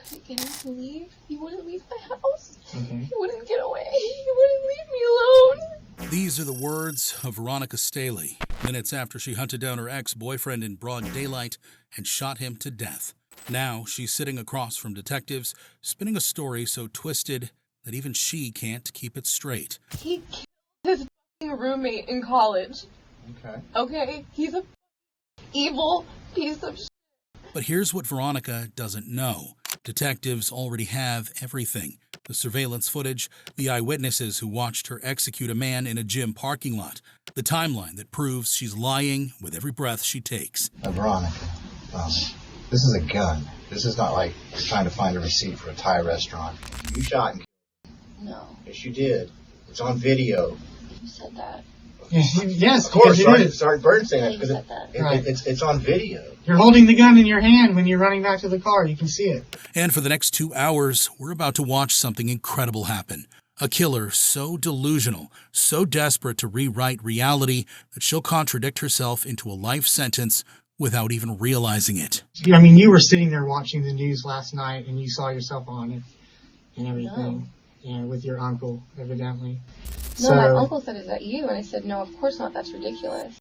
to get him to leave. He wouldn't leave my house. Okay. He wouldn't get away. He wouldn't leave me alone. These are the words of Veronica Staley, minutes after she hunted down her ex-boyfriend in broad daylight and shot him to death. Now she's sitting across from detectives, spinning a story so twisted that even she can't keep it straight. He killed his roommate in college. Okay. Okay? He's a evil piece of shit. But here's what Veronica doesn't know. Detectives already have everything. The surveillance footage, the eyewitnesses who watched her execute a man in a gym parking lot, the timeline that proves she's lying with every breath she takes. Veronica, this is a gun. This is not like you're trying to find a receipt for a Thai restaurant. You shot and killed him. No. Yes, you did. It's on video. You said that. Yes, of course. Sergeant Sergeant saying that Yeah, you because said that. it's on video. You're holding the gun in your hand when you're running back to the car. You can see it. And for the next 2 hours, we're about to watch something incredible happen. A killer so delusional, so desperate to rewrite reality that she'll contradict herself into a life sentence without even realizing it. I mean, you were sitting there watching the news last night and you saw yourself on it and everything. Yeah, with your uncle, evidently. No, my uncle said, "Is that you?" And I said, "No, of course not. That's ridiculous."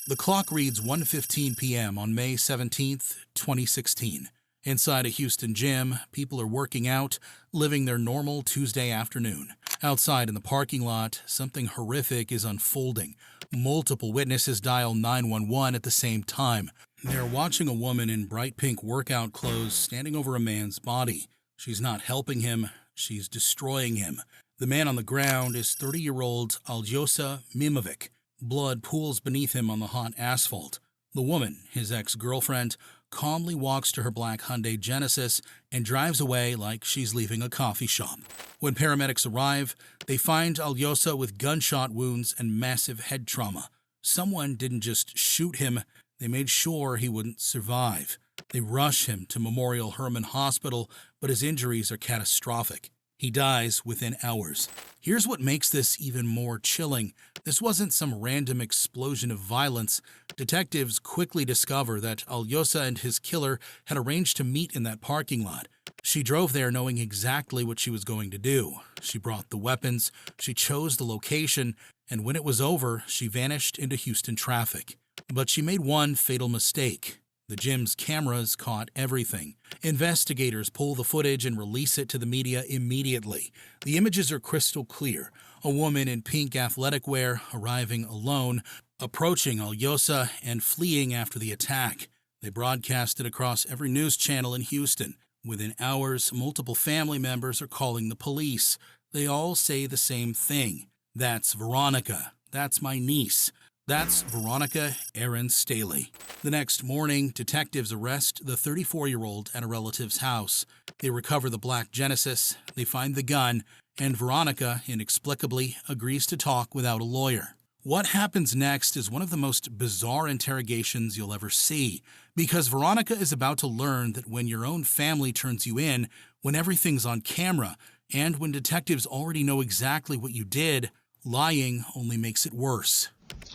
The clock reads 1:15 p.m. on May 17th, 2016. Inside a Houston gym, people are working out, living their normal Tuesday afternoon. Outside in the parking lot, something horrific is unfolding. Multiple witnesses dial 911 at the same time. They're watching a woman in bright pink workout clothes standing over a man's body. She's not helping him, she's destroying him. The man on the ground is 30-year-old Aljosa Mimovic. Blood pools beneath him on the hot asphalt. The woman, his ex-girlfriend, calmly walks to her black Hyundai Genesis and drives away like she's leaving a coffee shop. When paramedics arrive, they find Aljosa with gunshot wounds and massive head trauma. Someone didn't just shoot him, they made sure he wouldn't survive. They rush him to Memorial Hermann Hospital, but his injuries are catastrophic. He dies within hours. Here's what makes this even more chilling. This wasn't some random explosion of violence. Detectives quickly discover that Aljosa and his killer had arranged to meet in that parking lot. She drove there knowing exactly what she was going to do. She brought the weapons, she chose the location, and when it was over, she vanished into Houston traffic. But she made one fatal mistake. The gym's cameras caught everything. Investigators pull the footage and release it to the media immediately. The images are crystal clear. A woman in pink athletic wear arriving alone, approaching Aljosa and fleeing after the attack. They broadcast it across every news channel in Houston. Within hours, multiple family members are calling the police. They all say the same thing. That's Veronica. That's my niece. That's Veronica Aaron Staley. The next morning, detectives arrest the 34-year-old at a relative's house. They recover the black Genesis, they find the gun, and Veronica, inexplicably, agrees to talk without a lawyer. What happens next is one of the most bizarre interrogations you'll ever see, because Veronica is about to learn that when your own family turns you in, when everything's on camera, and when detectives already know exactly what you did, lying only makes it worse.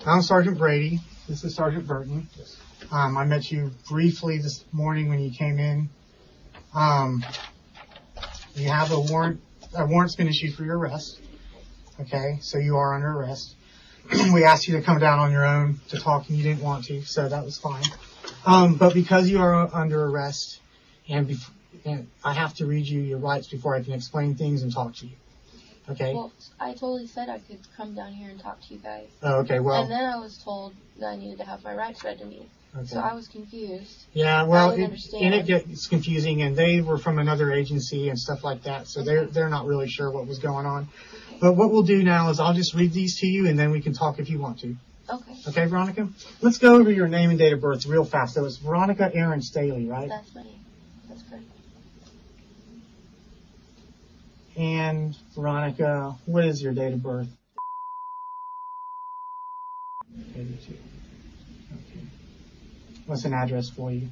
I'm Sergeant Brady. This is Sergeant Burton. I met you briefly this morning when you came in. You have a warrant. A warrant's been issued for your arrest. Okay, so you are under arrest. We asked you to come down on your own to talk, and you didn't want to, so that was fine. But because you are under arrest, and I have to read you your rights before I can explain things and talk to you. Okay. Well, I totally said I could come down here and talk to you guys. Oh, okay, well. And then I was told that I needed to have my rights read to me. Okay. So I was confused. Yeah, well, I didn't understand. it gets confusing, and they were from another agency and stuff like that, so they're not really sure what was going on. But what we'll do now is I'll just read these to you, and then we can talk if you want to. Okay. Okay, Veronica? Let's go over your name and date of birth real fast. So it's Veronica Aaron Staley, right? That's my name. That's correct. And Veronica, what is your date of birth? 82. Okay. What's an address for you?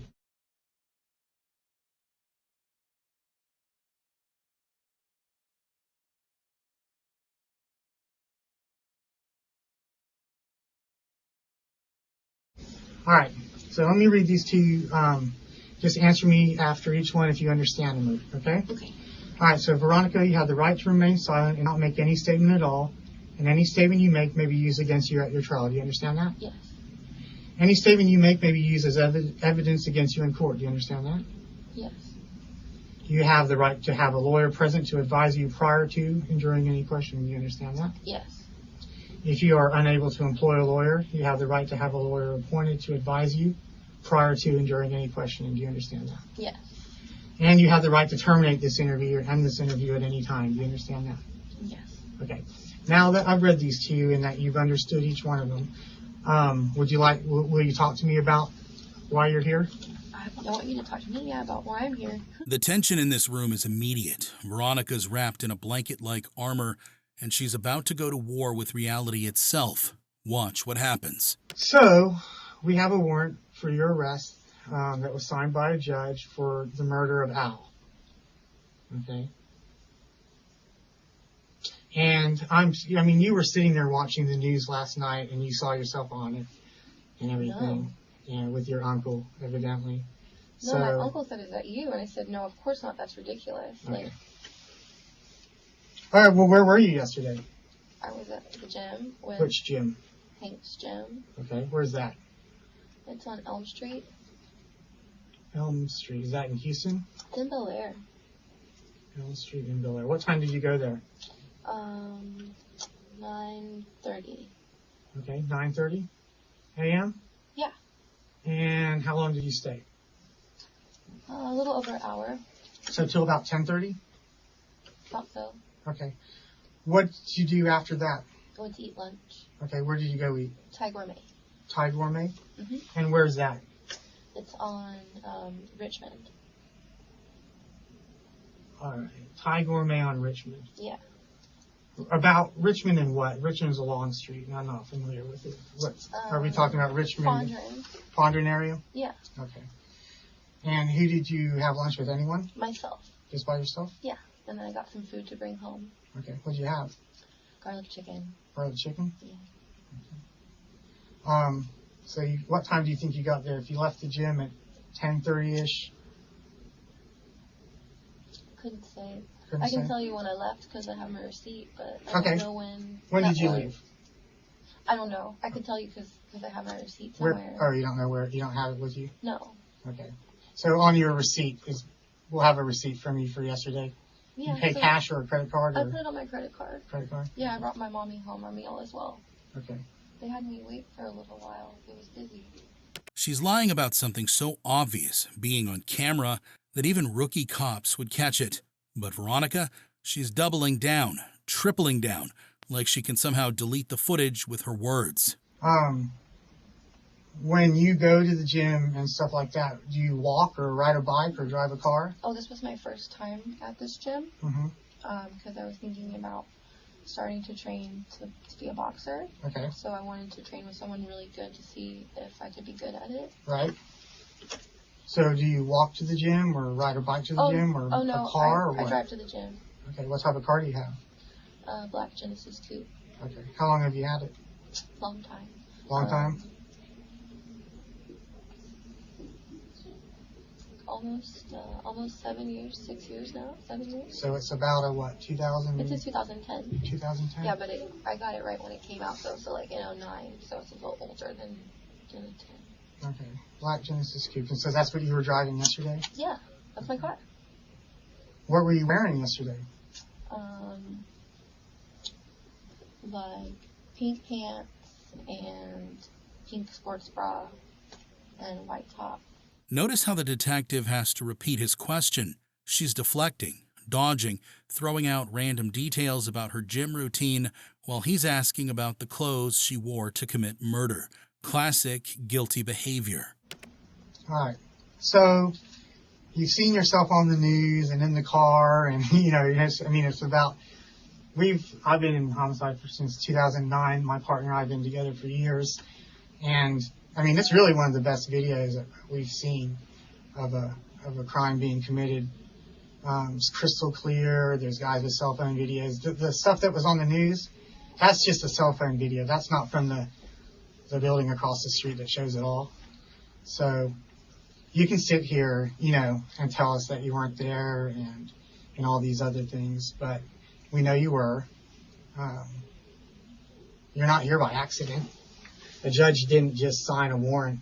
All right. So let me read these to you. Just answer me after each one if you understand them, okay? Okay. All right, so Veronica, you have the right to remain silent and not make any statement at all. And any statement you make may be used against you at your trial. Do you understand that? Yes. Any statement you make may be used as evidence against you in court. Do you understand that? Yes. You have the right to have a lawyer present to advise you prior to and during any questioning. Do you understand that? Yes. If you are unable to employ a lawyer, you have the right to have a lawyer appointed to advise you prior to and during any questioning. Do you understand that? Yes. And you have the right to terminate this interview or end this interview at any time. Do you understand that? Yes. Okay. Now that I've read these to you and that you've understood each one of them, will you talk to me about why you're here? I want you to talk to me about why I'm here. The tension in this room is immediate. Veronica's wrapped in a blanket-like armor, and she's about to go to war with reality itself. Watch what happens. So, we have a warrant for your arrest that was signed by a judge for the murder of Al. Okay? And you were sitting there watching the news last night and you saw yourself on it and everything. Yeah, with your uncle, evidently. No, my uncle said, "Is that you?" And I said, "No, of course not. That's ridiculous." Okay. Like, all right, well, where were you yesterday? I was at the gym with Which gym? Hank's gym. Okay, where's that? It's on Elm Street. Elm Street. Is that in Houston? It's in Bel Air. Elm Street in Bel Air. What time did you go there? 9:30. Okay, 9:30 a.m.? Yeah. And how long did you stay? A little over an hour. So till about 10:30? Thought so. Okay. What did you do after that? I went to eat lunch. Okay, where did you go eat? Thai Gourmet. Thai Gourmet? Mm-hmm. And where's that? It's on Richmond. All right. Thai Gourmet on Richmond. Yeah. About Richmond and what? Richmond's a long street, and I'm not familiar with it. What are we talking about? Richmond? Fondren area? Yeah. Okay. And who did you have lunch with? Anyone? Myself. Just by yourself? Yeah. And then I got some food to bring home. Okay. What did you have? Garlic chicken. Garlic chicken? Yeah. Okay. So what time do you think you got there? If you left the gym at 10:30ish? Couldn't say. Couldn't I can say? tell you when I left because I have my receipt, but I Okay. don't know when. When that did you was. leave? I don't know. I can tell you because I have my receipt Where? somewhere. Oh, you don't know where? You don't have it with you? No. Okay. So on your receipt, we'll have a receipt from you for yesterday. Yeah. You pay so cash or a credit card? I Or put it on my credit card. credit card? Yeah, I brought my mommy home a meal as well. Okay. They had me wait for a little while. It was busy. She's lying about something so obvious, being on camera, that even rookie cops would catch it. But Veronica, she's doubling down, tripling down, like she can somehow delete the footage with her words. When you go to the gym and stuff like that, do you walk or ride a bike or drive a car? Oh, this was my first time at this gym. Mm-hmm. Because I was thinking about starting to train to be a boxer. Okay. So I wanted to train with someone really good to see if I could be good at it. Right. So do you walk to the gym or ride a bike to the gym or no, a car or what? I drive to the gym. Okay. What type of car do you have? Black Genesis coupe. Okay. How long have you had it? Long time. Long time? Almost 7 years, 6 years now, 7 years. So it's about a what, 2000? It's a 2010. 2010? Yeah, but I got it right when it came out, though, so like in 09, so it's a little older than a 10. Okay. Black Genesis coupe. And so that's what you were driving yesterday? Yeah, that's my car. What were you wearing yesterday? Like pink pants and pink sports bra and white top. Notice how the detective has to repeat his question. She's deflecting, dodging, throwing out random details about her gym routine while he's asking about the clothes she wore to commit murder. Classic guilty behavior. All right. So you've seen yourself on the news and in the car, and it's about. I've been in homicide since 2009. My partner and I have been together for years, and it's really one of the best videos that we've seen of a crime being committed. It's crystal clear. There's guys with cell phone videos. The stuff that was on the news, that's just a cell phone video. That's not from the building across the street that shows it all. So you can sit here, and tell us that you weren't there and all these other things, but we know you were. You're not here by accident. The judge didn't just sign a warrant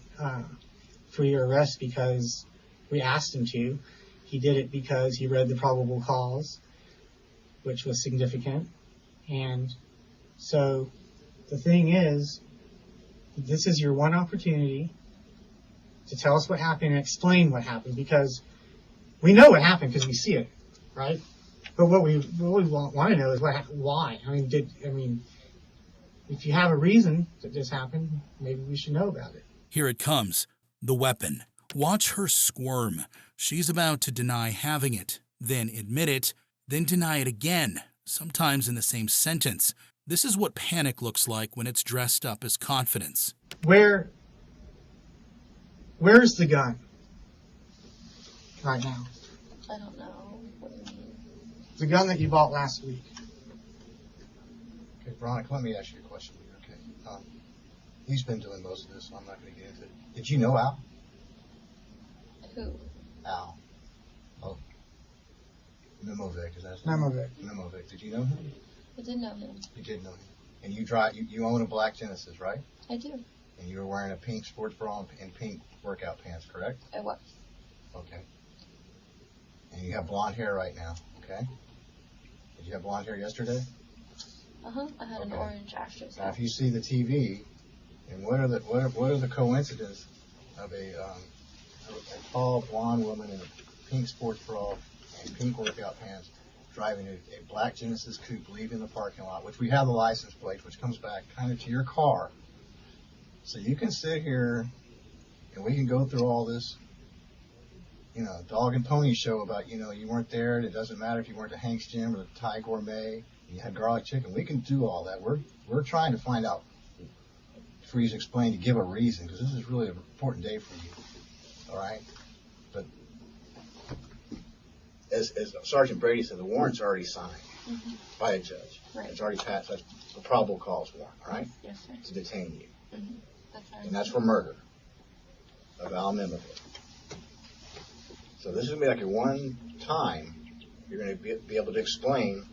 for your arrest because we asked him to. He did it because he read the probable cause, which was significant. And so the thing is, this is your one opportunity to tell us what happened and explain what happened, because we know what happened because we see it, right? But what we want to know is why. If you have a reason that this happened, maybe we should know about it. Here it comes, the weapon. Watch her squirm. She's about to deny having it, then admit it, then deny it again, sometimes in the same sentence. This is what panic looks like when it's dressed up as confidence. Where's the gun right now? I don't know. What do you mean? The gun that you bought last week. Okay, Veronica, let me ask you a question here, okay? He's been doing most of this, so I'm not going to get into it. Did you know Al? Who? Al. Oh. Mimovic, is that his name? Mimovic. Mimovic. Did you know him? I did know him. You did know him. And you own a black Genesis, right? I do. And you were wearing a pink sports bra and pink workout pants, correct? I was. Okay. And you have blonde hair right now, okay? Did you have blonde hair yesterday? I had an orange ashtray. Now, if you see the TV, and what are the coincidences of a tall blonde woman in a pink sports bra and pink workout pants driving a black Genesis coupe, leaving the parking lot, which we have the license plate, which comes back kind of to your car. So you can sit here and we can go through all this, dog and pony show about, you weren't there, and it doesn't matter if you weren't at Hank's Gym or the Thai Gourmet, and you had garlic chicken. We can do all that. We're trying to find out for you to explain, to give a reason, because this is really an important day for you. All right? But as Sergeant Brady said, the warrant's already signed by a judge. Right. It's already passed. That's a probable cause warrant, all right? Yes, sir. To detain you. That's right. And that's for murder of Al Mimovic. So this is going to be like your one time you're going to be able to explain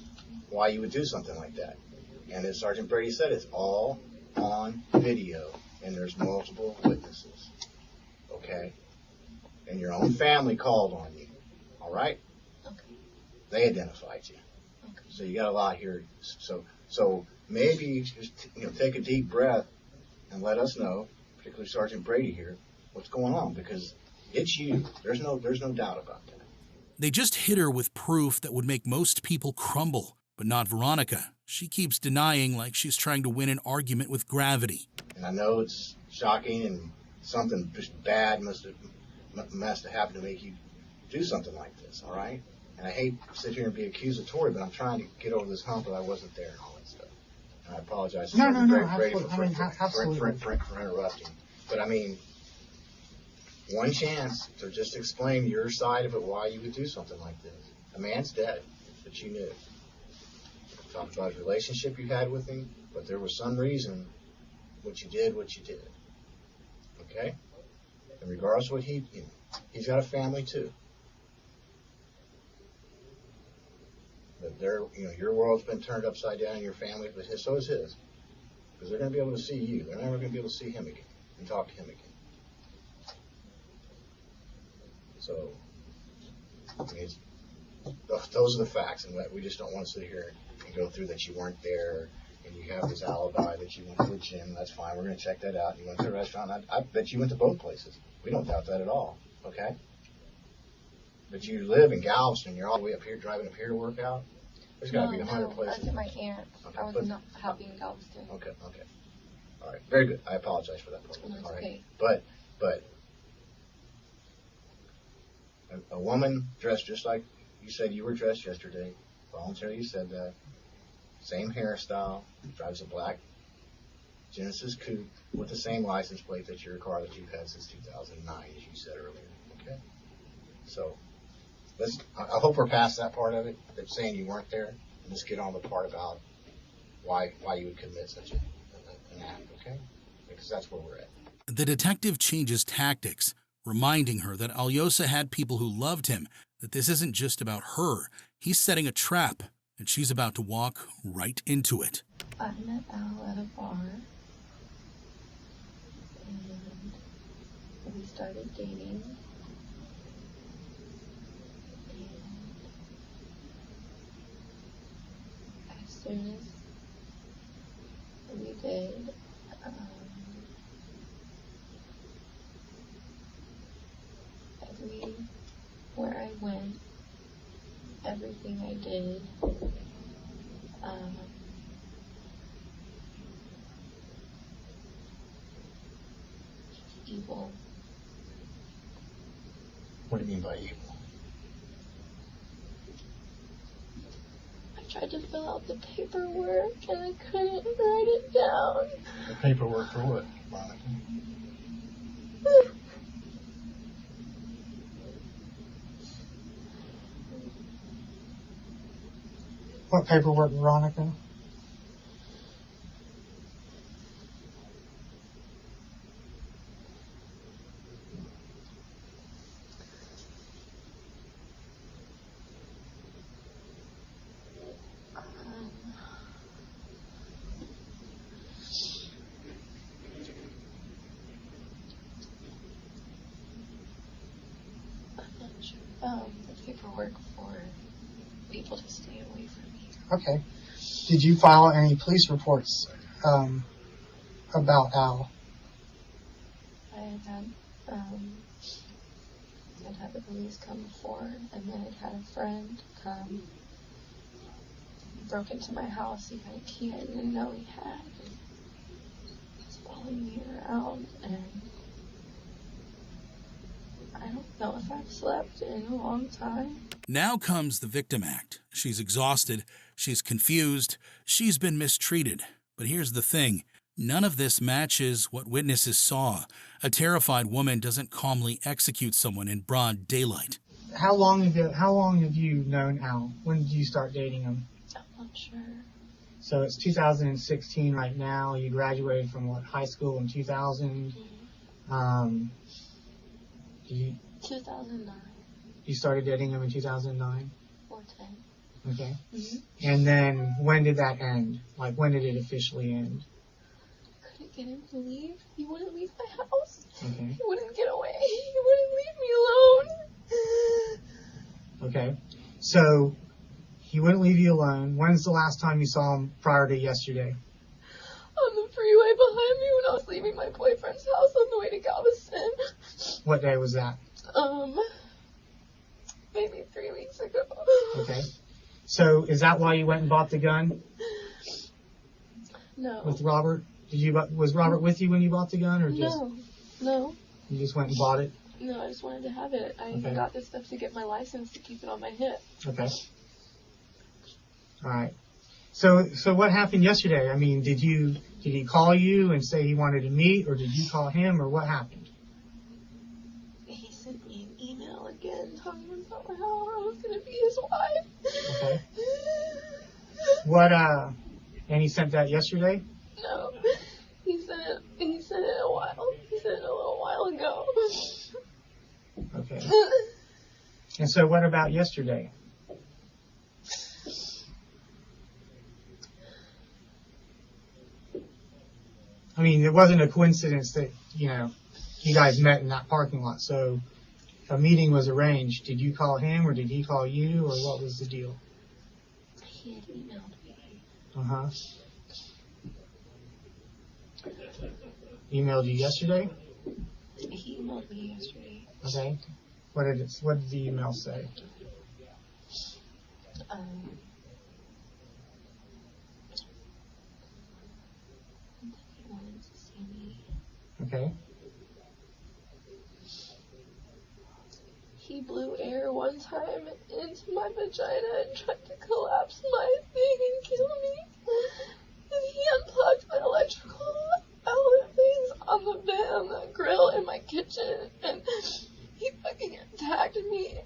why you would do something like that. And as Sergeant Brady said, it's all on video, and there's multiple witnesses. Okay? And your own family called on you. All right? Okay. They identified you. Okay. So you got a lot here. So maybe just take a deep breath and let us know, particularly Sergeant Brady here, what's going on, because it's you. There's no doubt about that. They just hit her with proof that would make most people crumble, but not Veronica. She keeps denying like she's trying to win an argument with gravity. And I know it's shocking and something just bad must have happened to make you do something like this, all right? And I hate to sit here and be accusatory, but I'm trying to get over this hump that I wasn't there and all that stuff. And I apologize to Brady for interrupting. But I mean, one chance to just explain your side of it, why you would do something like this. A man's dead that you knew. Talked about his relationship you had with him, but there was some reason what you did. Okay? And regardless of what he's got a family too. But your world's been turned upside down, your family, but so is his. Because they're going to be able to see you. They're never going to be able to see him again and talk to him again. So, those are the facts, and we just don't want to sit here and go through that you weren't there, and you have this alibi that you went to the gym. That's fine. We're going to check that out. You went to the restaurant. I bet you went to both places. We don't doubt that at all. Okay? But you live in Galveston. You're all the way up here, driving up here to work out. There's got to be 100 places. That's at my aunt. Okay, I was not happy in Galveston. Okay. All right. Very good. I apologize for that part. No, all right. okay. But a woman dressed just like you said you were dressed yesterday, voluntarily you said that, same hairstyle, drives a black Genesis coupe with the same license plate that your car that you've had since 2009, as you said earlier. Okay? So, I hope we're past that part of it, that saying you weren't there, and let's get on the part about why you would commit such an act, okay? Because that's where we're at. The detective changes tactics. reminding her that Alyosha had people who loved him, that this isn't just about her. He's setting a trap, and she's about to walk right into it. I met Al at a bar, and we started dating. And as soon as we did, where I went, everything I did, evil. What do you mean by evil? I tried to fill out the paperwork and I couldn't write it down. The paperwork for what, Monica? What paperwork, Veronica? The paperwork for people to stay away from me. Okay. Did you file any police reports about Al? I had had the police come before, and then I'd had a friend come, broke into my house. He had a key I didn't know he had. He was following me around, and I don't know if I've slept in a long time. Now comes the victim act. She's exhausted, she's confused, she's been mistreated. But here's the thing, none of this matches what witnesses saw. A terrified woman doesn't calmly execute someone in broad daylight. How long have you known Al? When did you start dating him? I'm not sure. So it's 2016 right now. You graduated from high school in 2000. 2009. You started dating him in 2009? Or 10. Okay. Mm-hmm. And then when did that end? Like, when did it officially end? Couldn't get him to leave. He wouldn't leave my house. Okay. He wouldn't get away. He wouldn't leave me alone. Okay. So, he wouldn't leave you alone. When's the last time you saw him prior to yesterday? On the freeway behind me when I was leaving my boyfriend's house on the way to Galveston. What day was that? Maybe 3 weeks ago. Okay. So, is that why you went and bought the gun? No. With Robert? Was Robert with you when you bought the gun, or just? No. You just went and bought it? No, I just wanted to have it. I Okay. got this stuff to get my license to keep it on my hip. Okay. All right. So what happened yesterday? I mean, did he call you and say he wanted to meet, or did you call him, or what happened? He sent me an email again talking about how I was going to be his wife. Okay. And he sent that yesterday? No. He sent it a while. He sent it a little while ago. Okay. And so what about yesterday? I mean, it wasn't a coincidence that, you guys met in that parking lot. So a meeting was arranged. Did you call him, or did he call you, or what was the deal? He had emailed me. Uh-huh. Emailed you yesterday? He emailed me yesterday. Okay. What did the email say? He wanted to see me. Okay. He blew air one time into my vagina and tried to collapse my thing and kill me. And he unplugged my electrical outlet things on the vent, on the grill in my kitchen, and he fucking attacked me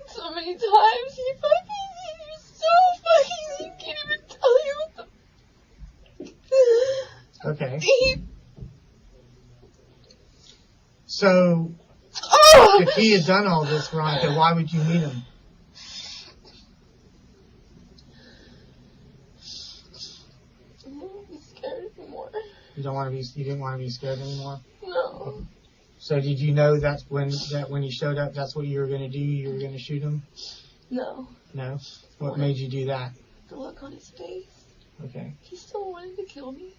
so many times. He was so fucking, I can't even tell you what the... Okay. So, if he had done all this, Veronica, why would you meet him? I won't be scared anymore. You didn't want to be scared anymore? No. So did you know that when he showed up, that's what you were going to do? You were going to shoot him? No. No? What made you do that? The look on his face. Okay. He still wanted to kill me.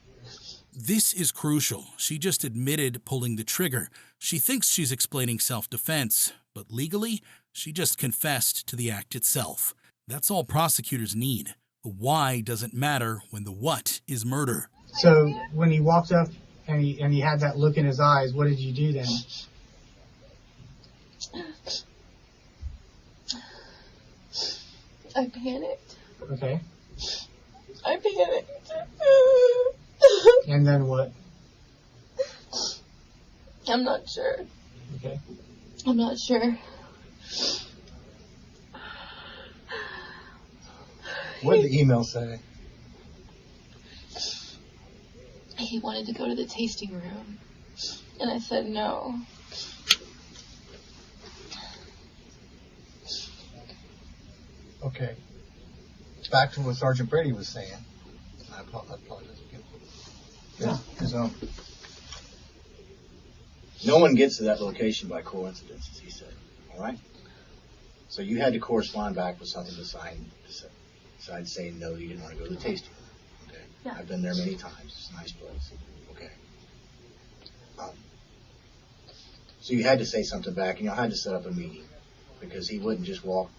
This is crucial. She just admitted pulling the trigger. She thinks she's explaining self-defense, but legally, she just confessed to the act itself. That's all prosecutors need. The why doesn't matter when the what is murder. So when he walked up and he had that look in his eyes, what did you do then? I panicked. Okay. I panicked. And then what? I'm not sure. Okay. I'm not sure. What did the email say? He wanted to go to the tasting room. And I said no. Okay. Back to what Sergeant Brady was saying. I apologize again. Yeah. Because, no one gets to that location by coincidence, as he said. All right? So you had to correspond back with something besides saying no, you didn't want to go to the tasting room. Okay? Yeah. I've been there many times. It's a nice place. Okay. So you had to say something back, and you had to set up a meeting because he wouldn't just walk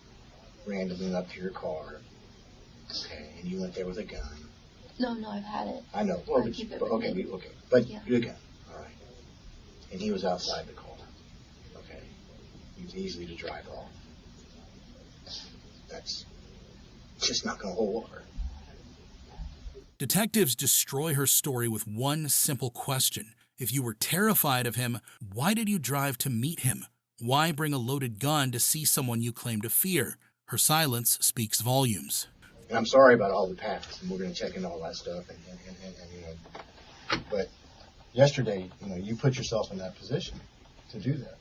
randomly up to your car. Okay, and you went there with a gun. No, I've had it. I know. Well, I keep it but with okay, me. but Yeah. you gun. All right. And he was outside the car. Okay. He was easily to drive off. That's just not going to hold water. Detectives destroy her story with one simple question. If you were terrified of him, why did you drive to meet him? Why bring a loaded gun to see someone you claim to fear? Her silence speaks volumes. And I'm sorry about all the past, and we're going to check into all that stuff. And but yesterday, you put yourself in that position to do that.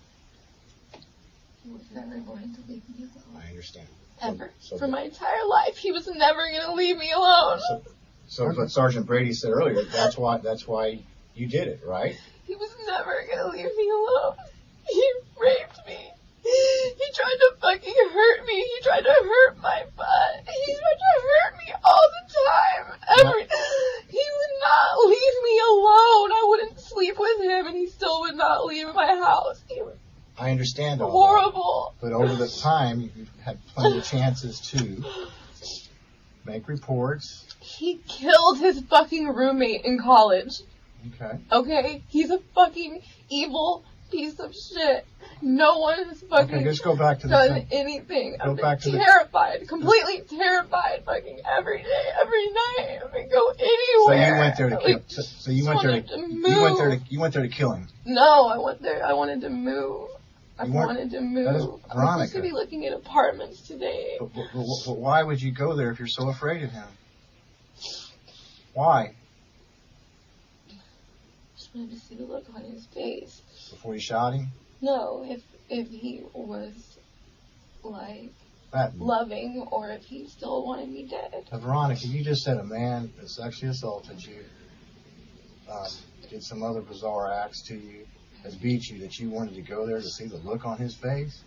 He was never going to leave me alone. I understand. Ever. So For my entire life, he was never going to leave me alone. So what Sergeant Brady said earlier, that's why you did it, right? He was never going to leave me alone. He raped me. He tried to fucking hurt me. He tried to hurt my butt. He tried to hurt me all the time. He would not leave me alone. I wouldn't sleep with him, and he still would not leave my house. He was I understand all horrible. that. But over the time, you've had plenty of chances to make reports. He killed his fucking roommate in college. Okay. Okay? He's a fucking evil piece of shit. No one has fucking Okay, let's go back to the done thing. anything. Go I've back to been the- terrified, completely terrified, fucking every day, every night. I can go So anywhere. you went there to kill. So you went there to you went there to kill him. No, I went there. I wanted to move. I You weren't- wanted to move. that is I'm supposed Veronica. to be looking at apartments today. But why would you go there if you're so afraid of him? Why? Just wanted to see the look on his face. Before you shot him? No, if he was like That, loving, or if he still wanted me dead. Veronica, you just said a man that sexually assaulted you, did some other bizarre acts to you, has beat you, that you wanted to go there to see the look on his face?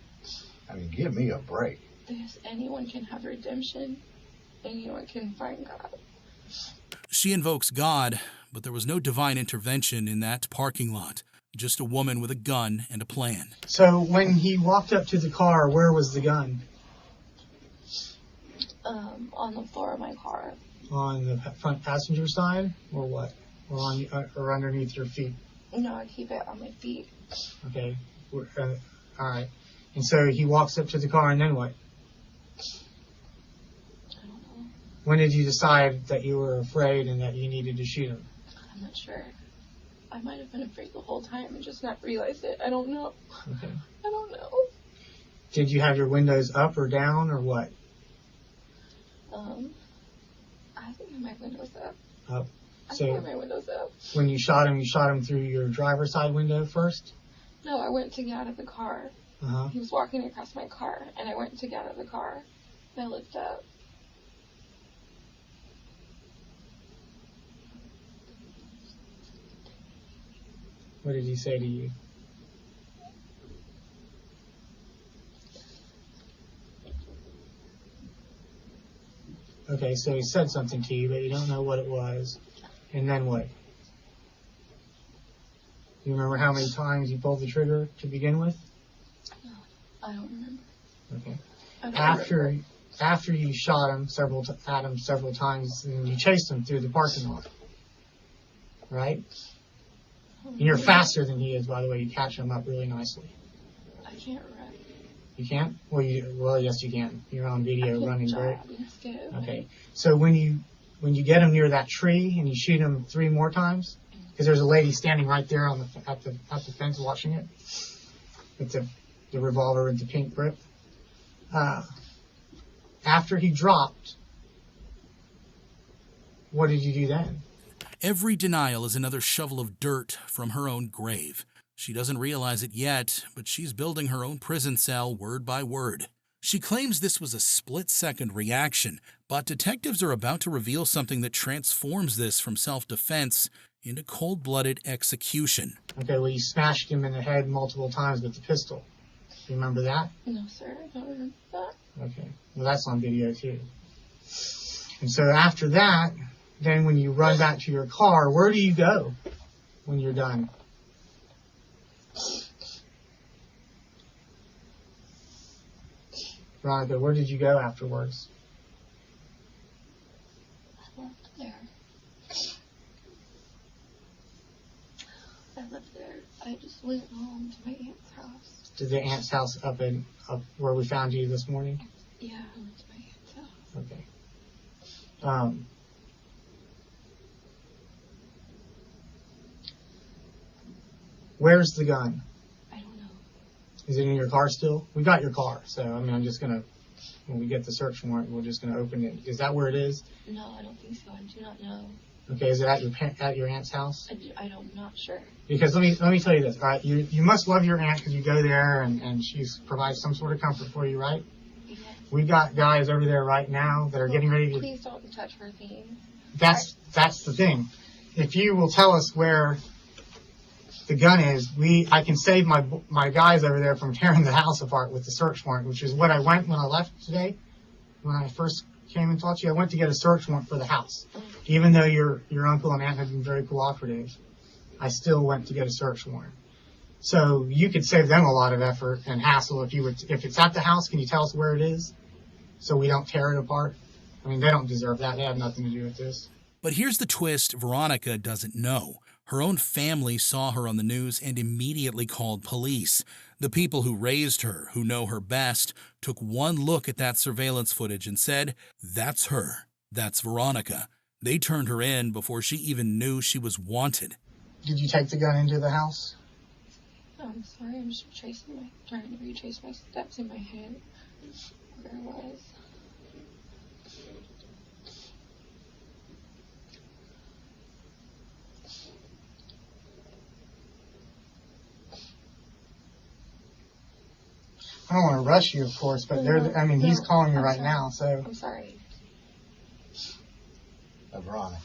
I mean, give me a break. Anyone can have redemption. Anyone can find God. She invokes God, but there was no divine intervention in that parking lot. Just a woman with a gun and a plan. So when he walked up to the car, where was the gun? On the floor of my car. On the front passenger side, or what? Or on or underneath your feet? No, I keep it on my feet. Okay. All right. And so he walks up to the car, and then what? I don't know. When did you decide that you were afraid and that you needed to shoot him? I'm not sure. I might have been afraid the whole time and just not realized it. I don't know. Okay. I don't know. Did you have your windows up or down, or what? I think I have my windows up. Up. I So think I have my windows up. when you shot him through your driver's side window first? No, I went to get out of the car. Uh-huh. He was walking across my car, and I went to get out of the car. And I looked up. What did he say to you? Okay, so he said something to you, but you don't know what it was. And then what? You remember how many times you pulled the trigger to begin with? No, I don't remember. Okay. I don't remember. After you shot him at him several times, and you chased him through the parking lot, right? And you're faster than he is, by the way. You catch him up really nicely. I can't run. You can't? Well, yes, you can. You're on video running great. I'm scared. Okay. So when you get him near that tree and you shoot him 3 more times, because there's a lady standing right there at the fence watching it with the revolver with the pink grip. After he dropped, what did you do then? Every denial is another shovel of dirt from her own grave. She doesn't realize it yet, but she's building her own prison cell word by word. She claims this was a split-second reaction, but detectives are about to reveal something that transforms this from self-defense into cold-blooded execution. Okay, well, you smashed him in the head multiple times with the pistol. You remember that? No, sir, I don't remember that. Okay. Well, that's on video, too. And so after that, then when you run back to your car, where do you go when you're done? Veronica, where did you go afterwards? I left there. I left there. I just went home to my aunt's house. To the aunt's house up where we found you this morning? Yeah, I went to my aunt's house. Okay. Where's the gun? I don't know. Is it in your car still? We got your car, so I mean, I'm just gonna, when we get the search warrant, we're just gonna open it. Is that where it is? No, I don't think so. I do not know. Okay, is it at your aunt's house? I'm not sure. Because let me tell you this, all right? You must love your aunt because you go there and she provides some sort of comfort for you, right? Yeah. We got guys over there right now that are getting ready to. Please don't touch her things. That's the thing. If you will tell us where the gun is, I can save my guys over there from tearing the house apart with the search warrant, which is what I went when I left today. When I first came and talked to you, I went to get a search warrant for the house. Even though your uncle and aunt have been very cooperative, I still went to get a search warrant. So you could save them a lot of effort and hassle if it's at the house. Can you tell us where it is, so we don't tear it apart? I mean, they don't deserve that. They have nothing to do with this. But here's the twist Veronica doesn't know. Her own family saw her on the news and immediately called police. The people who raised her, who know her best, took one look at that surveillance footage and said, "That's her. That's Veronica." They turned her in before she even knew she was wanted. Did you take the gun into the house? I'm sorry, I'm just trying to retrace my steps in my head where I was. I don't want to rush you, of course, but he's calling you right now, so. I'm sorry. Veronica,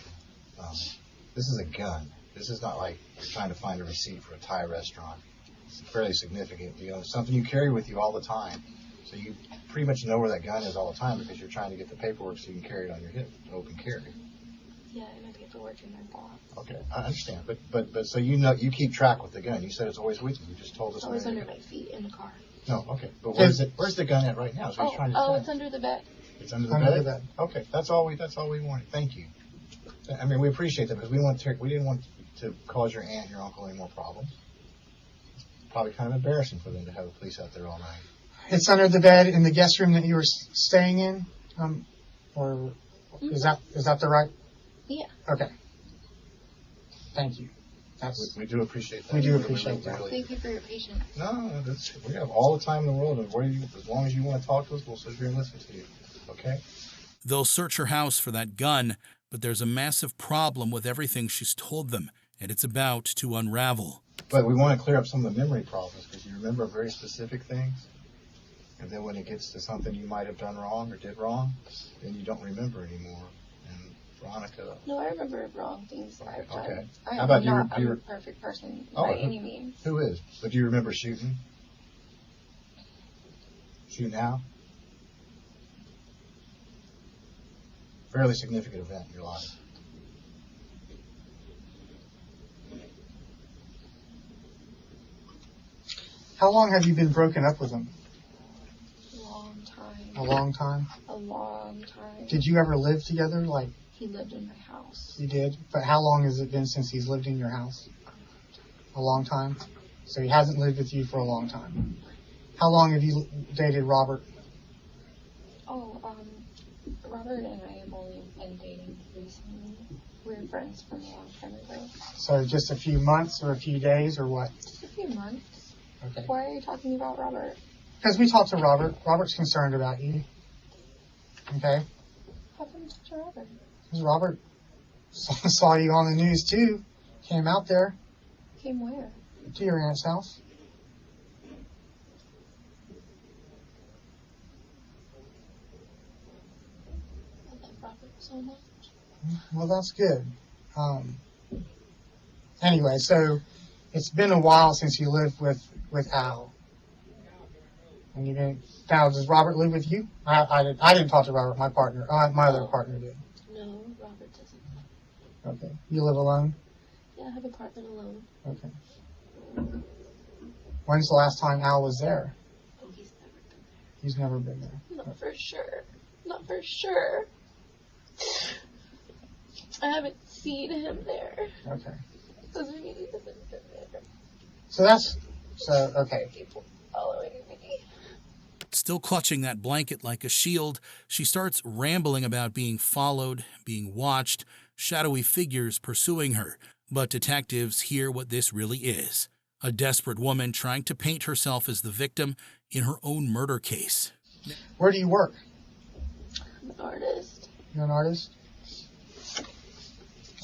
this is a gun. This is not like you're trying to find a receipt for a Thai restaurant. It's fairly significant. It's something you carry with you all the time. So you pretty much know where that gun is all the time because you're trying to get the paperwork so you can carry it on your hip, open carry. Yeah, and my paperwork in my box. Okay, I understand. But so you keep track with the gun. You said it's always with you. You just told us. It's always under my feet in the car. No, okay. But where's the gun at right now? So he's trying to it's under the bed. It's under the bed? Okay, that's all we wanted. Thank you. I mean, we appreciate that because we didn't want to cause your aunt, your uncle any more problems. It's probably kind of embarrassing for them to have the police out there all night. It's under the bed in the guest room that you were staying in, or is that the right? Yeah. Okay. Thank you. We do appreciate that. We do appreciate that. Thank you for your patience. No, we have all the time in the world, and as long as you want to talk to us, we'll sit here and listen to you. Okay? They'll search her house for that gun, but there's a massive problem with everything she's told them, and it's about to unravel. But we want to clear up some of the memory problems because you remember very specific things. And then when it gets to something you might have done wrong or did wrong, then you don't remember anymore. And Veronica. No, I remember wrong things that I've done. Okay. I'm How about not you? a perfect person by any means. Who is? But do you remember shooting? Shooting how? Fairly significant event in your life. How long have you been broken up with him? Long time. A long time? A long time. Did you ever live together? Like, He lived in my house. you did? But how long has it been since he's lived in your house? A long time? So he hasn't lived with you for a long time. How long have you dated Robert? Oh, Robert and I have only been dating recently. We were friends from a long time ago. So just a few months or a few days or what? Just a few months. Okay. Why are you talking about Robert? Because we talked to Robert. Robert's concerned about you. Okay? How come you talked to Robert? Because Robert saw you on the news too. Came out there Came where? to your aunt's house. I love Robert so much. Well, that's good. Anyway, so it's been a while since you lived with Al. And you didn't. Now, does Robert live with you? I didn't talk to Robert, my partner. My other partner did. No, Robert doesn't. Okay. You live alone? Yeah, I have an apartment alone. Okay. When's the last time Al was there? Oh, he's never been there. He's never been there. Not for sure. Not for sure. I haven't seen him there. Okay. Doesn't mean he hasn't been there. So okay. People following me. Still clutching that blanket like a shield, she starts rambling about being followed, being watched, shadowy figures pursuing her. But detectives hear what this really is. A desperate woman trying to paint herself as the victim in her own murder case. Where do you work? I'm an artist. You're an artist?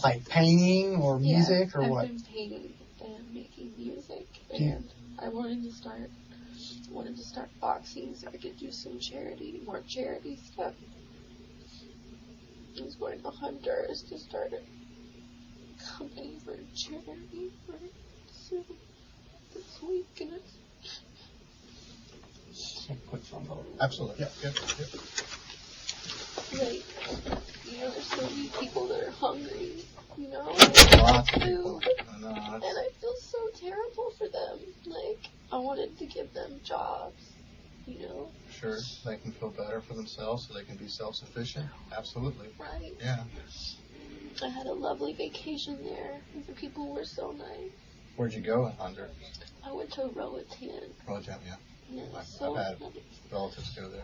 Like painting or music or I've what? been painting and making music, you- and I wanted to start boxing so I could do some more charity stuff. I was going to Honduras to start a company for charity this week, and Absolutely. Yeah. Yep. like, there's so many people that are hungry, Lots of people. food. And, And I feel so terrible for them. Like, I wanted to give them jobs, sure, they can feel better for themselves so they can be self-sufficient. Absolutely. right? Yeah. I had a lovely vacation there. The people were so nice. Where'd you go in Honduras? I went to Roatan. Roatan, yeah. And it was I've so had nice. relatives go there.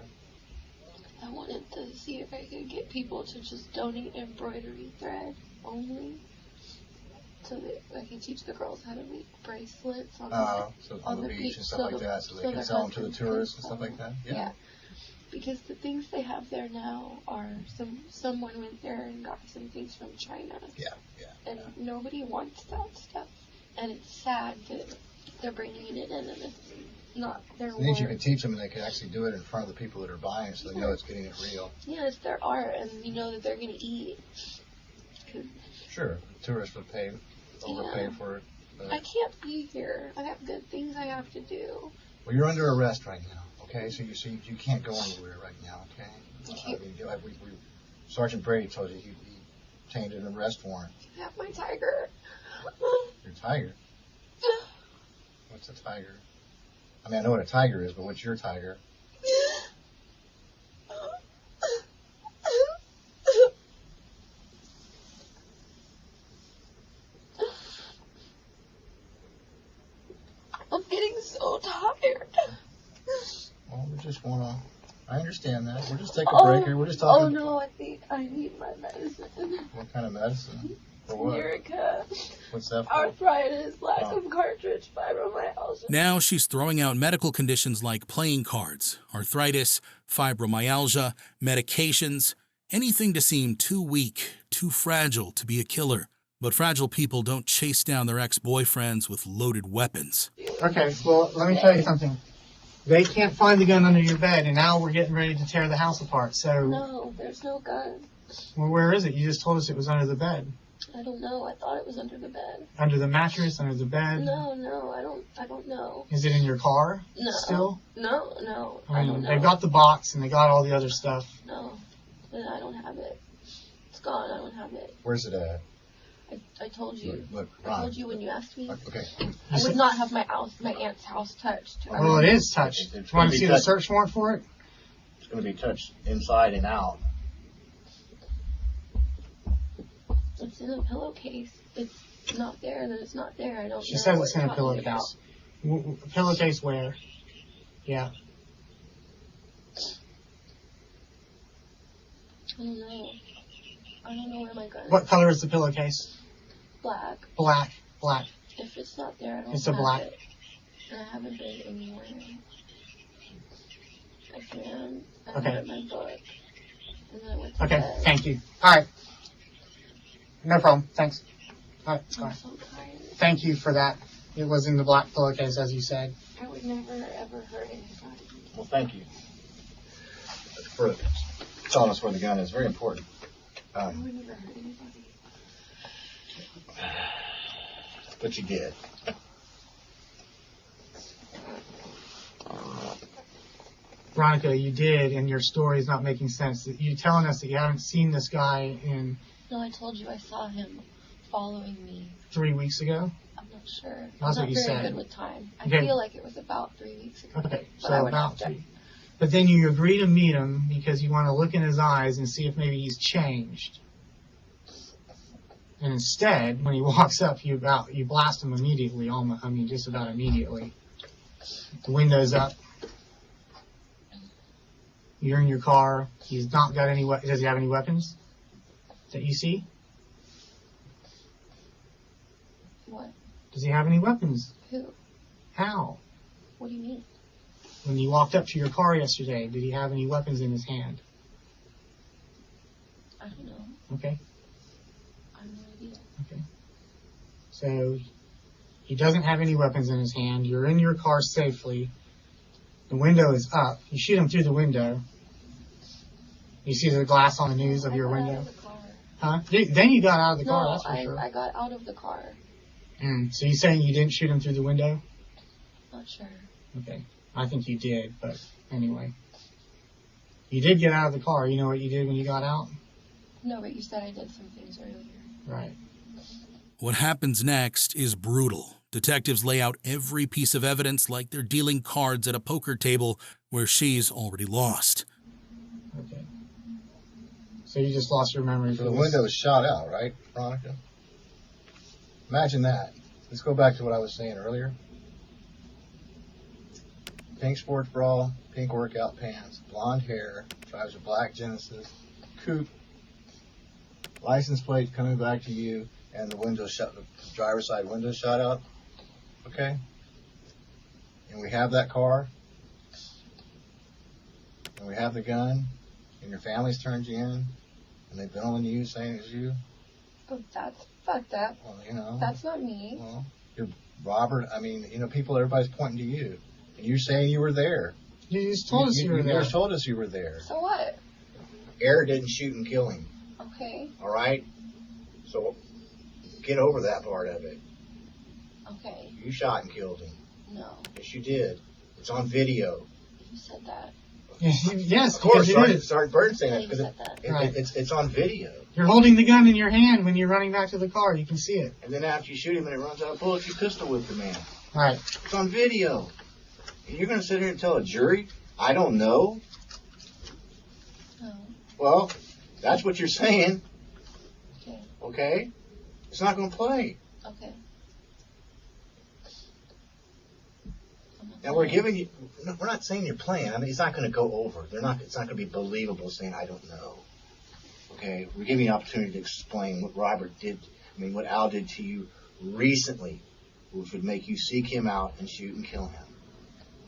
I wanted to see if I could get people to just donate embroidery thread only, so that I could teach the girls how to make bracelets on So on the beach and stuff so like that, so they can their sell them to the husbands tourists can and stuff sell like that. them. Yeah. Because the things they have there now are someone went there and got some things from China. Yeah. And nobody wants that stuff. And it's sad that they're bringing it in and it's not their It means you work. can teach them and they can actually do it in front of the people that are buying, so they know it's getting it real. Yeah, it's their art, and you know that they're going to eat. 'Cause Sure, tourists would overpay Yeah. for it. But, I can't be here. I have good things I have to do. well, you're under arrest right now, okay? So you can't go anywhere right now, okay? You- Sergeant Brady told you he obtained an arrest warrant. You have my tiger. Your tiger? What's a tiger? I mean, I know what a tiger is, but what's your tiger? I'm getting so tired. Well, we just want to... I understand that. We'll just take a break here. We're just talking... Oh no, I think I need my medicine. What kind of medicine? For what? Lyrica, What's that for? arthritis, lack Oh. of cartridge, fibromyalgia. Now she's throwing out medical conditions like playing cards, arthritis, fibromyalgia, medications, anything to seem too weak, too fragile to be a killer. But fragile people don't chase down their ex-boyfriends with loaded weapons. Okay, well, let me tell you something. They can't find the gun under your bed, and now we're getting ready to tear the house apart. So, No, there's no gun. well, where is it? You just told us it was under the bed. I don't know. I thought it was under the bed. Under the mattress, under the bed. No, I don't know. Is it in your car? No. Still? No, I I mean, don't know. they've got the box and they got all the other stuff. No, I don't have it. It's gone. I don't have it. Where's it at? I told you. Look, I Ron. told you when you asked me. Okay. I would not have my aunt's house touched. Well, it is touched. It's You want gonna to be see the touched. search warrant for it? It's going to be touched inside and out. It's in a pillowcase. It's not there, then it's not there. I don't She know says what it's in you're a talking about. pillowcase. Pillowcase where? Yeah. I don't know. I don't know where my gun is. What color is the pillowcase? Black. Black. Black. If it's not there, I don't It's a have black. it. And I haven't been anywhere. I can. I Okay. read my book. And then I went to Okay, bed. thank you. All right. No problem. Thanks. All right. All I'm right. so tired. Thank you for that. It was in the black pillowcase, as you said. I would never, ever hurt anybody. Well, thank you for telling us where the gun is. Very important. I would never hurt anybody. But you did. Veronica, you did, and your story is not making sense. You telling us that you haven't seen this guy in No, I told you I saw him following me. 3 weeks ago? I'm not sure. That's I'm what not you very said. good with time. I Okay. feel like it was about 3 weeks ago. Okay, But I so would have about to. 3. But then you agree to meet him because you want to look in his eyes and see if maybe he's changed. And instead, when he walks up, you blast him immediately, just about immediately. The window's up. You're in your car. He's not got any weapons. Does he have any weapons that you see? What? Does he have any weapons? Who? How? What do you mean? When you walked up to your car yesterday, did he have any weapons in his hand? I don't know. Okay. I have no idea. Okay. So he doesn't have any weapons in his hand. You're in your car safely. The window is up. You shoot him through the window. You see the glass on the news of your I got window? out of the car. Huh? Then you got out of the car, No, that's for sure. I got out of the car. So you're saying you didn't shoot him through the window? Not sure. Okay. I think you did, but anyway. You did get out of the car. You know what you did when you got out? No, but you said I did some things earlier. Right. What happens next is brutal. Detectives lay out every piece of evidence like they're dealing cards at a poker table where she's already lost. Okay. So you just lost your memory So for the this. window was shot out, right, Veronica? Imagine that. Let's go back to what I was saying earlier. Pink sports bra, pink workout pants, blonde hair, drives a black Genesis, coupe, license plate coming back to you, and the window shut, the driver's side window shot out. Okay? And we have that car, and we have the gun, and your family's turned you in, and they've been on the news saying it's you. But fuck that. Well, you know. That's not me. Well, you're Robert. I mean, everybody's pointing to you. And you're saying you were there. You just told us you were You there. never told us you were there. So what? Air didn't shoot and kill him. Okay. All right? So get over that part of it. Okay. You shot and killed him. No. Yes, you did. It's on video. You said that. Yes, Of course, because you did. Sergeant Burns saying Yeah, that you because said that. Right. it's on video. You're holding the gun in your hand when you're running back to the car. You can see it. And then after you shoot him and it runs out of bullets, you pistol whip the man. Right. It's on video. And you're going to sit here and tell a jury, I don't know? No. Well, that's what you're saying. Okay. Okay? It's not going to play. Okay. Now we're giving you. We're not saying you're playing. I mean, it's not going to go over. It's not going to be believable saying I don't know. Okay, we're giving you an opportunity to explain what Robert did. I mean, what Al did to you recently, which would make you seek him out and shoot and kill him.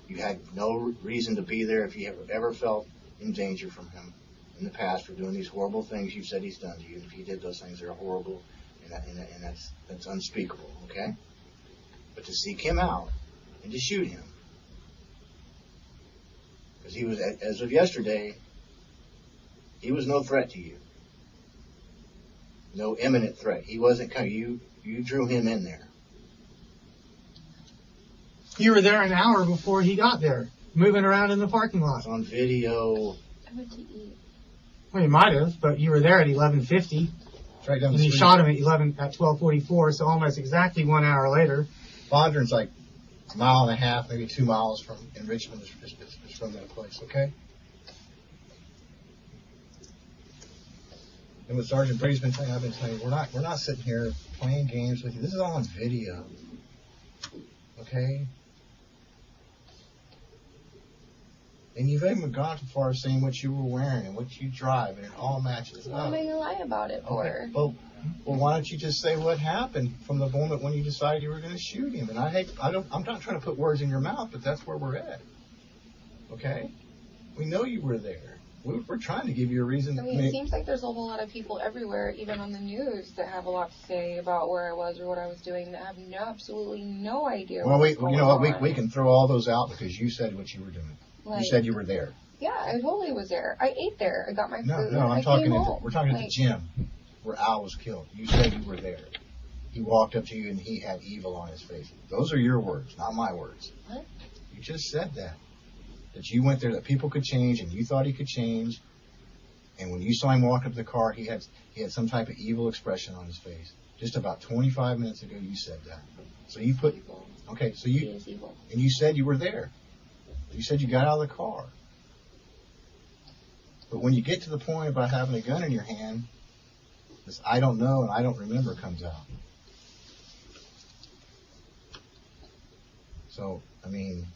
You had no reason to be there if you ever felt in danger from him in the past for doing these horrible things you said he's done to you. And if he did those things, they're horrible, and and that's unspeakable, okay? But to seek him out and to shoot him, because he was, as of yesterday, he was no threat to you. No imminent threat. He wasn't coming. You drew him in there. You were there an hour before he got there, moving around in the parking lot. It's on video. I went to eat. Well, you might have, but you were there at 11:50. Right down And the you street. shot him at 12:44, so almost exactly 1 hour later. Bondurant's like a mile and a half, maybe 2 miles in Richmond is from that place, okay? And what Sergeant Brady's been saying, I've been saying, we're not sitting here playing games with you. This is all on video, okay? And you've even gone too far as saying what you were wearing and what you drive, and it all matches What up. am I gonna lie about it for? Okay. Well, why don't you just say what happened from the moment when you decided you were going to shoot him? And I'm not trying to put words in your mouth, but that's where we're at. Okay? We know you were there. We're trying to give you a reason. I mean, it seems like there's a whole lot of people everywhere, even on the news, that have a lot to say about where I was or what I was doing, that have absolutely no idea. Well, what's going you know what? on. We can throw all those out because you said what you were doing. Like, you said you were there. Yeah, I totally was there. I ate there. I got my No, food. no, I came home. we're talking at the Like, gym where Al was killed. You said you were there. He walked up to you and he had evil on his face. Those are your words, not my words. What? You just said that. That you went there, that people could change and you thought he could change. And when you saw him walk up to the car, he had some type of evil expression on his face. Just about 25 minutes ago, you said that. So you put, Evil. okay, so He you, is evil. and you said you were there. You said you got out of the car. But when you get to the point about having a gun in your hand, this I don't know and I don't remember comes out. So, I mean,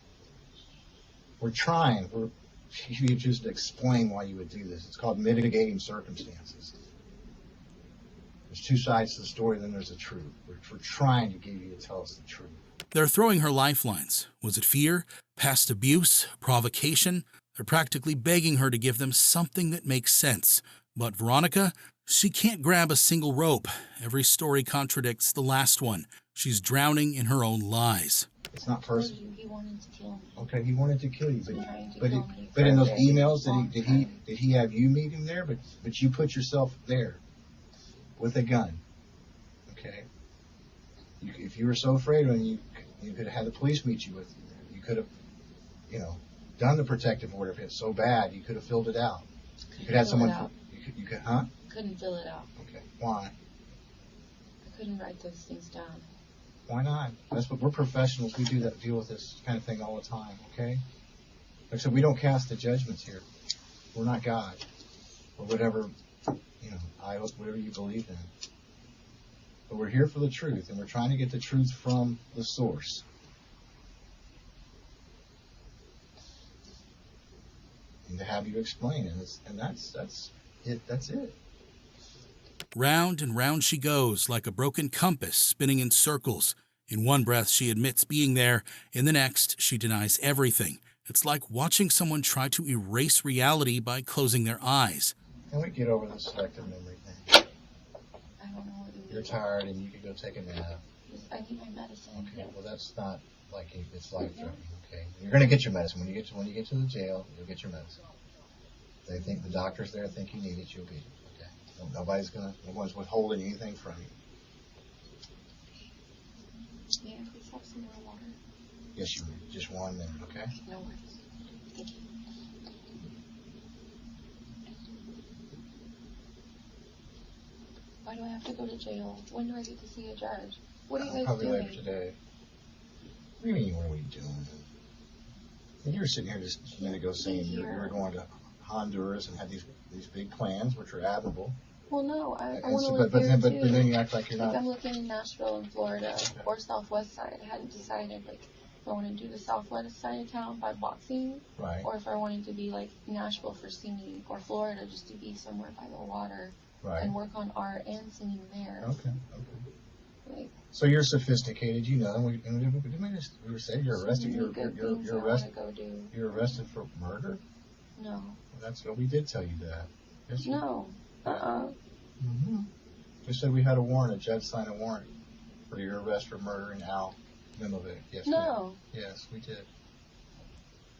we're trying. You just explain why you would do this. It's called mitigating circumstances. There's two sides to the story, then there's the truth. We're trying to get you to tell us the truth. They're throwing her lifelines. Was it fear, past abuse, provocation? They're practically begging her to give them something that makes sense. But Veronica, she can't grab a single rope. Every story contradicts the last one. She's drowning in her own lies. It's not personal. He wanted to kill me. Okay, he wanted to kill you, He's trying to but kill me but in for those a very emails, long time. did he have you meet him there? But you put yourself there with a gun. Okay. If you were so afraid of him, you could have had the police meet you with him. You could have, done the protective order if it's so bad. You could have filled it out. You could have someone. You could, huh? Couldn't fill it out. Okay. Why? I couldn't write those things down. Why not? That's what we're professionals. We deal with this kind of thing all the time. Okay. Like I said, we don't cast the judgments here. We're not God or whatever, idols, whatever you believe in. But we're here for the truth, and we're trying to get the truth from the source. And to have you explain it, and that's it. That's it. Round and round she goes, like a broken compass spinning in circles. In one breath, she admits being there. In the next, she denies everything. It's like watching someone try to erase reality by closing their eyes. Can we get over this selective memory thing? I don't know what you You're tired, and you could go take a nap. I need my medicine. Okay, well that's not like it's life-threatening. Okay, you're gonna get your medicine when you get to the jail. You'll get your medicine. They think the doctors there think you need it. You'll get it. Okay, no one's withholding anything from you. May I please have some more water? Yes, you may. Just 1 minute. Okay. No worries. Thank you. Why do I have to go to jail? When do I get to see a judge? What are you guys Probably doing? later today. What do you mean? What are we doing? You were sitting here just a minute ago saying you were going to Honduras and had these big plans, which are admirable. Well, no, I And want to so, live but here then too. you act like you're Like not. I'm looking in Nashville and Florida or Southwest side. I hadn't decided if I wanted to do the Southwest side of town by boxing, Right. or if I wanted to be like Nashville for singing, or Florida just to be somewhere by the water Right. and work on art and singing there. Okay. Like, So you're sophisticated, you know. We were saying you're arrested. so many good things You're I wanna arrested. go do. You're arrested for murder. No. That's what we did tell you that. Yes. No. Mm-hmm. We said we had a warrant. A judge signed a warrant for your arrest for murdering Al Mimovic. Yes, No. Yes, we did.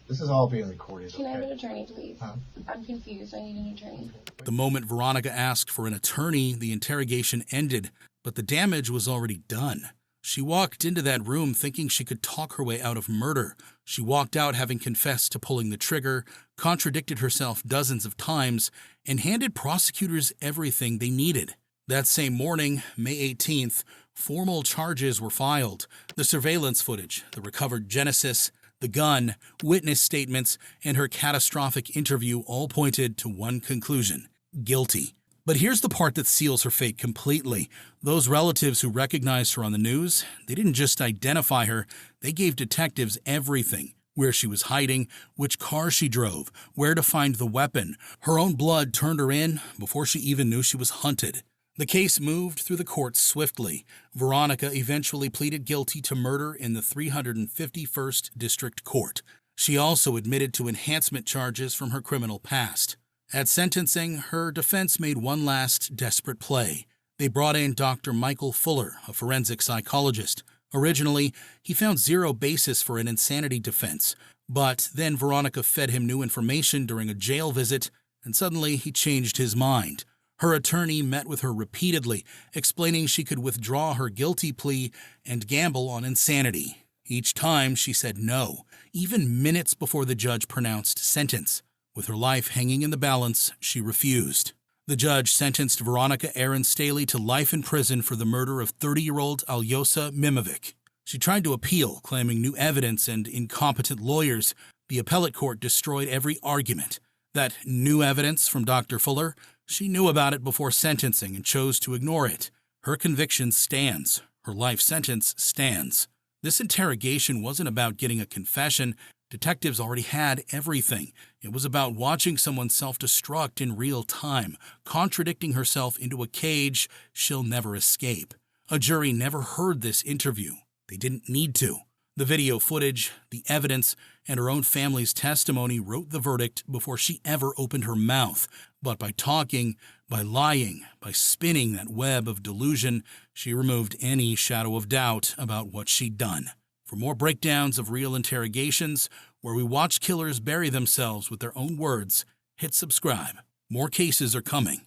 This is all being recorded. Can I have an attorney, please? Huh? I'm confused. I need an attorney. The moment Veronica asked for an attorney, the interrogation ended, but the damage was already done. She walked into that room thinking she could talk her way out of murder. She walked out having confessed to pulling the trigger, contradicted herself dozens of times, and handed prosecutors everything they needed. That same morning, May 18th, formal charges were filed. The surveillance footage, the recovered Genesis, the gun, witness statements, and her catastrophic interview all pointed to one conclusion: guilty. But here's the part that seals her fate completely. Those relatives who recognized her on the news, they didn't just identify her, they gave detectives everything: where she was hiding, which car she drove, where to find the weapon. Her own blood turned her in before she even knew she was hunted. The case moved through the courts swiftly. Veronica eventually pleaded guilty to murder in the 351st District Court. She also admitted to enhancement charges from her criminal past. At sentencing, her defense made one last desperate play. They brought in Dr. Michael Fuller, a forensic psychologist. Originally, he found zero basis for an insanity defense, but then Veronica fed him new information during a jail visit, and suddenly he changed his mind. Her attorney met with her repeatedly, explaining she could withdraw her guilty plea and gamble on insanity. Each time she said no, even minutes before the judge pronounced sentence. With her life hanging in the balance, she refused. The judge sentenced Veronica Aaron Staley to life in prison for the murder of 30-year-old Alyosha Mimovic. She tried to appeal, claiming new evidence and incompetent lawyers. The appellate court destroyed every argument. That new evidence from Dr. Fuller, she knew about it before sentencing and chose to ignore it. Her conviction stands. Her life sentence stands. This interrogation wasn't about getting a confession. Detectives already had everything. It was about watching someone self-destruct in real time, contradicting herself into a cage she'll never escape. A jury never heard this interview. They didn't need to. The video footage, the evidence, and her own family's testimony wrote the verdict before she ever opened her mouth. But by talking, by lying, by spinning that web of delusion, she removed any shadow of doubt about what she'd done. For more breakdowns of real interrogations, where we watch killers bury themselves with their own words, hit subscribe. More cases are coming.